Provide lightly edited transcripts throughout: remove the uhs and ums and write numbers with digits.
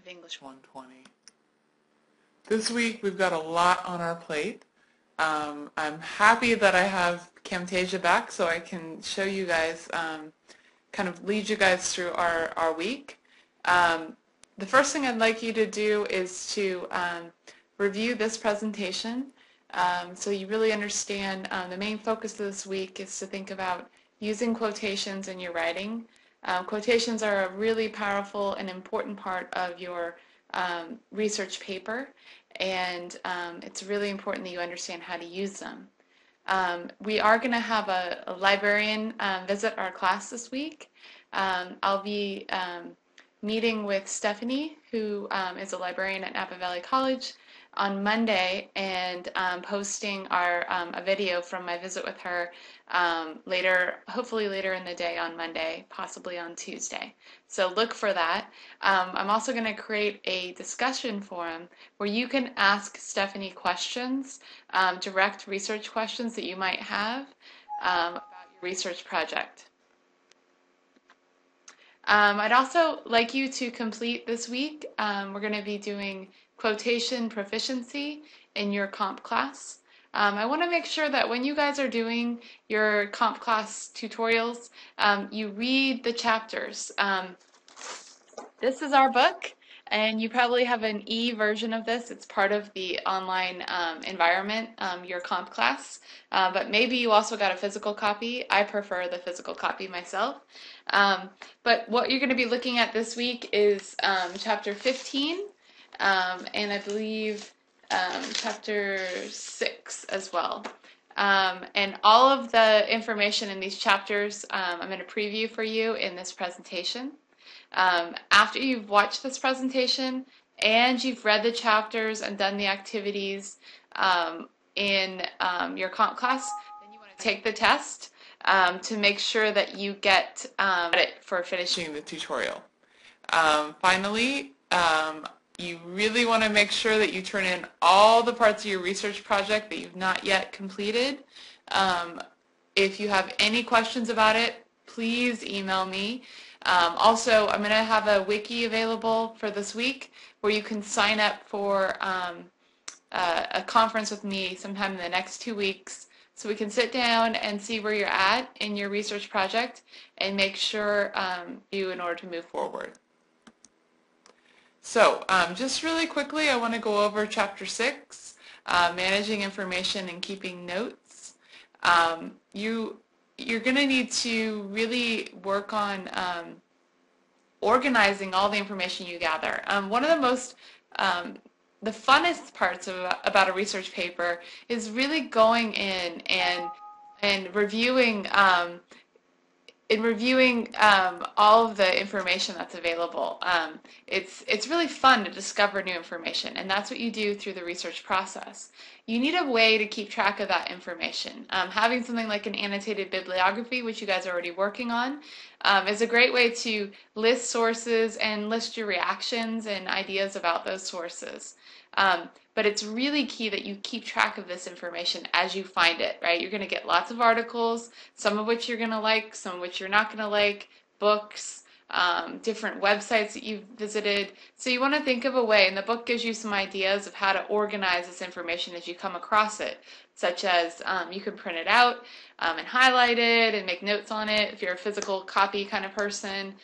of English 120. This week we've got a lot on our plate. I'm happy that I have Camtasia back so I can show you guys, kind of lead you guys through our week. The first thing I'd like you to do is to review this presentation so you really understand the main focus of this week is to think about using quotations in your writing. Quotations are a really powerful and important part of your research paper, and it's really important that you understand how to use them. We are going to have a librarian visit our class this week. I'll be meeting with Stephanie, who is a librarian at Napa Valley College, on Monday, and posting a video from my visit with her hopefully later in the day on Monday, possibly on Tuesday. So look for that. I'm also going to create a discussion forum where you can ask Stephanie questions, direct research questions that you might have about your research project. I'd also like you to complete this week. We're going to be doing quotation proficiency in your comp class. I want to make sure that when you guys are doing your comp class tutorials, you read the chapters. This is our book, and you probably have an e-version of this. It's part of the online environment, your comp class, but maybe you also got a physical copy. I prefer the physical copy myself. But what you're going to be looking at this week is chapter 15, and I believe chapter 6 as well. And all of the information in these chapters I'm going to preview for you in this presentation. After you've watched this presentation and you've read the chapters and done the activities in your comp class, then you want to take the test to make sure that you get credit for finishing the tutorial. Finally, you really want to make sure that you turn in all the parts of your research project that you've not yet completed. If you have any questions about it, please email me. Also, I'm going to have a wiki available for this week where you can sign up for a conference with me sometime in the next 2 weeks so we can sit down and see where you're at in your research project and make sure you in order to move forward. So just really quickly, I want to go over Chapter 6, Managing Information and Keeping Notes. You're going to need to really work on organizing all the information you gather. One of the most, the funnest parts about a research paper is really going in and reviewing all of the information that's available. It's really fun to discover new information, and that's what you do through the research process. You need a way to keep track of that information. Having something like an annotated bibliography, which you guys are already working on, is a great way to list sources and list your reactions and ideas about those sources. But it's really key that you keep track of this information as you find it, right? You're going to get lots of articles, some of which you're going to like, some of which you're not going to like, books, different websites that you've visited. So you want to think of a way, and the book gives you some ideas of how to organize this information as you come across it, such as you can print it out and highlight it and make notes on it. If you're a physical copy kind of person,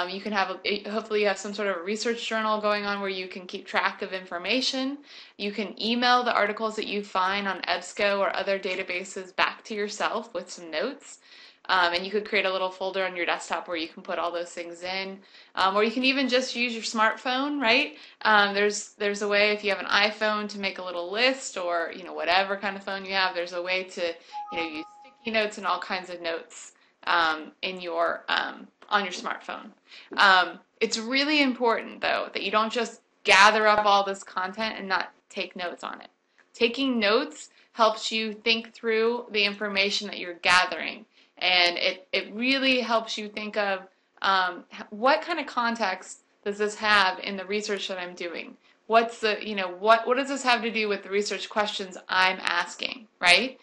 you can have, hopefully you have some sort of a research journal going on where you can keep track of information. You can email the articles that you find on EBSCO or other databases back to yourself with some notes. And you could create a little folder on your desktop where you can put all those things in. Or you can even just use your smartphone, right? There's a way, if you have an iPhone, to make a little list, or whatever kind of phone you have, there's a way to use sticky notes and all kinds of notes in your on your smartphone. It's really important, though, that you don't just gather up all this content and not take notes on it. Taking notes helps you think through the information that you're gathering. And it really helps you think of what kind of context does this have in the research that I'm doing? What's the, what does this have to do with the research questions I'm asking, right?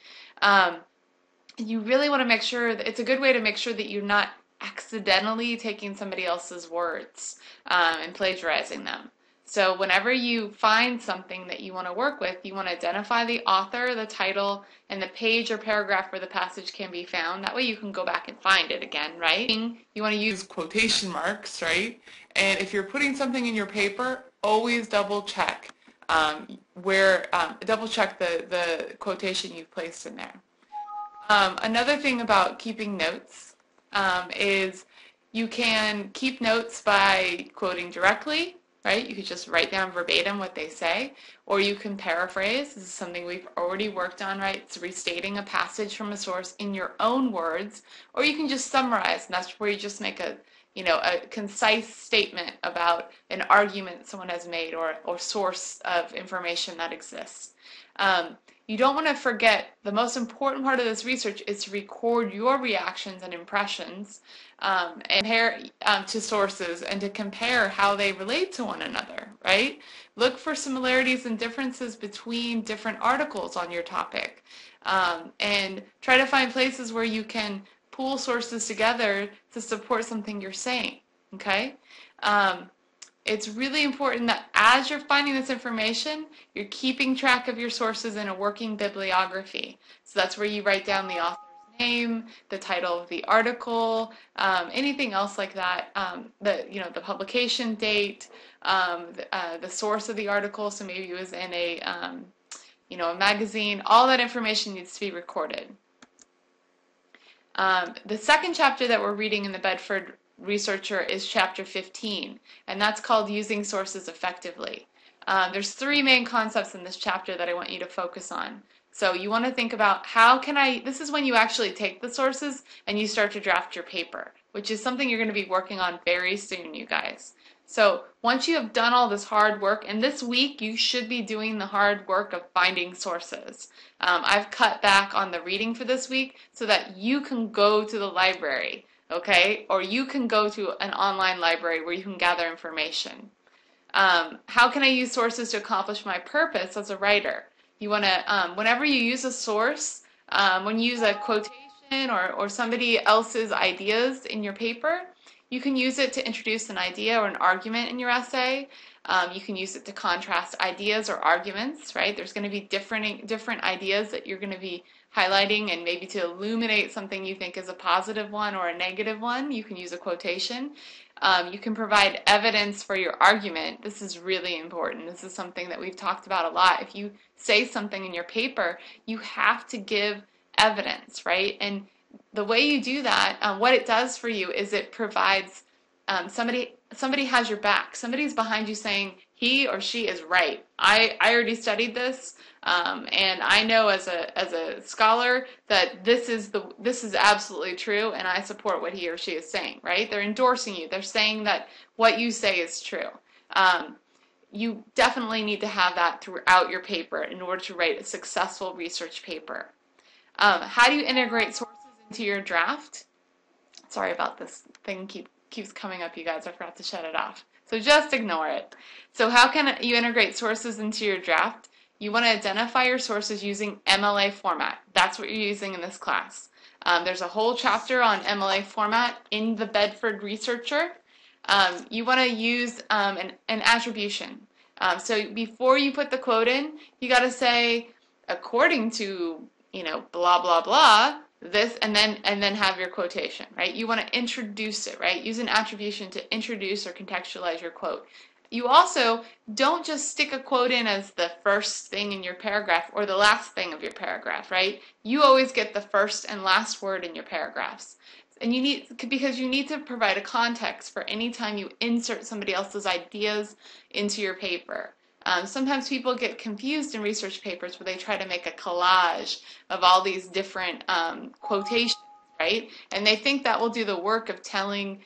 You really want to make sure that it's a good way to make sure that you're not accidentally taking somebody else's words and plagiarizing them. So whenever you find something that you want to work with, you want to identify the author, the title, and the page or paragraph where the passage can be found. That way you can go back and find it again, right? You want to use quotation marks, right? And if you're putting something in your paper, always double check double check the quotation you've placed in there. Another thing about keeping notes is you can keep notes by quoting directly, right? You could just write down verbatim what they say, or you can paraphrase. This is something we've already worked on, right? It's restating a passage from a source in your own words, or you can just summarize, and that's where you just make a concise statement about an argument someone has made or source of information that exists. You don't want to forget the most important part of this research is to record your reactions and impressions and compare to sources and to compare how they relate to one another, right? Look for similarities and differences between different articles on your topic and try to find places where you can pool sources together to support something you're saying, okay? It's really important that as you're finding this information, you're keeping track of your sources in a working bibliography. So that's where you write down the author's name, the title of the article, anything else like that, the publication date, the source of the article, so maybe it was in a magazine. All that information needs to be recorded. The second chapter that we're reading in the Bedford Researcher is chapter 15, and that's called Using Sources Effectively. There's three main concepts in this chapter that I want you to focus on. So you want to think about this is when you actually take the sources and you start to draft your paper, which is something you're going to be working on very soon, you guys. So once you have done all this hard work, and this week you should be doing the hard work of finding sources. I've cut back on the reading for this week so that you can go to the library, okay? Or you can go to an online library where you can gather information. How can I use sources to accomplish my purpose as a writer? You want to, whenever you use a source, when you use a quotation or somebody else's ideas in your paper, you can use it to introduce an idea or an argument in your essay. You can use it to contrast ideas or arguments, right? There's going to be different ideas that you're going to be highlighting, and maybe to illuminate something you think is a positive one or a negative one, you can use a quotation. You can provide evidence for your argument. This is really important. This is something that we've talked about a lot. If you say something in your paper, you have to give evidence, right? And the way you do that, what it does for you is it provides somebody has your back. Somebody's behind you saying he or she is right. I already studied this, and I know as a scholar that this is absolutely true, and I support what he or she is saying. Right? They're endorsing you. They're saying that what you say is true. You definitely need to have that throughout your paper in order to write a successful research paper. How do you integrate sources into your draft? Sorry about this thing keeps coming up, you guys. I forgot to shut it off. So just ignore it. So how can you integrate sources into your draft? You want to identify your sources using MLA format. That's what you're using in this class. There's a whole chapter on MLA format in the Bedford Researcher. You want to use an attribution. So before you put the quote in, you got to say, according to, blah, blah, blah, this, and then have your quotation, right? You want to introduce it, right? Use an attribution to introduce or contextualize your quote. You also don't just stick a quote in as the first thing in your paragraph or the last thing of your paragraph, right? You always get the first and last word in your paragraphs. And because you need to provide a context for any time you insert somebody else's ideas into your paper. Sometimes people get confused in research papers where they try to make a collage of all these different quotations, right? And they think that will do the work of proving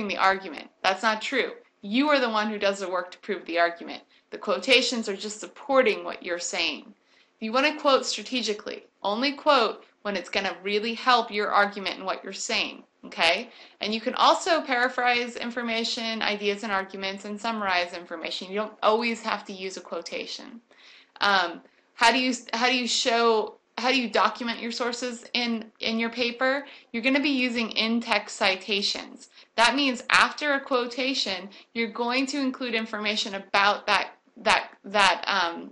the argument. That's not true. You are the one who does the work to prove the argument. The quotations are just supporting what you're saying. If you want to quote strategically, only quote when it's going to really help your argument and what you're saying. Okay? And you can also paraphrase information, ideas, and arguments, and summarize information. You don't always have to use a quotation. How do you show how do you document your sources in your paper? You're going to be using in-text citations. That means after a quotation, you're going to include information about that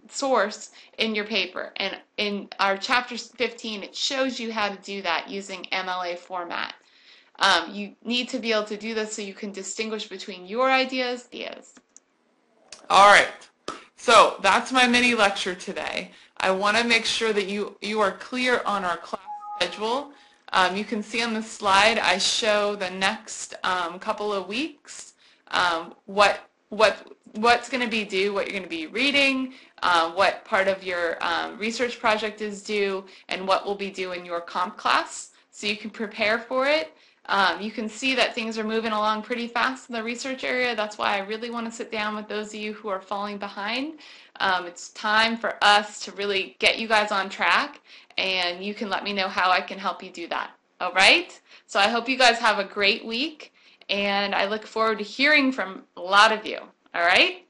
source in your paper. And in our chapter 15, it shows you how to do that using MLA format. You need to be able to do this so you can distinguish between your ideas. All right, so that's my mini lecture today. I want to make sure that you are clear on our class schedule. You can see on the slide I show the next couple of weeks what's going to be due, what you're going to be reading, what part of your research project is due, and what will be due in your comp class, so you can prepare for it. You can see that things are moving along pretty fast in the research area. That's why I really want to sit down with those of you who are falling behind. It's time for us to really get you guys on track, and you can let me know how I can help you do that. All right? So I hope you guys have a great week, and I look forward to hearing from a lot of you. All right?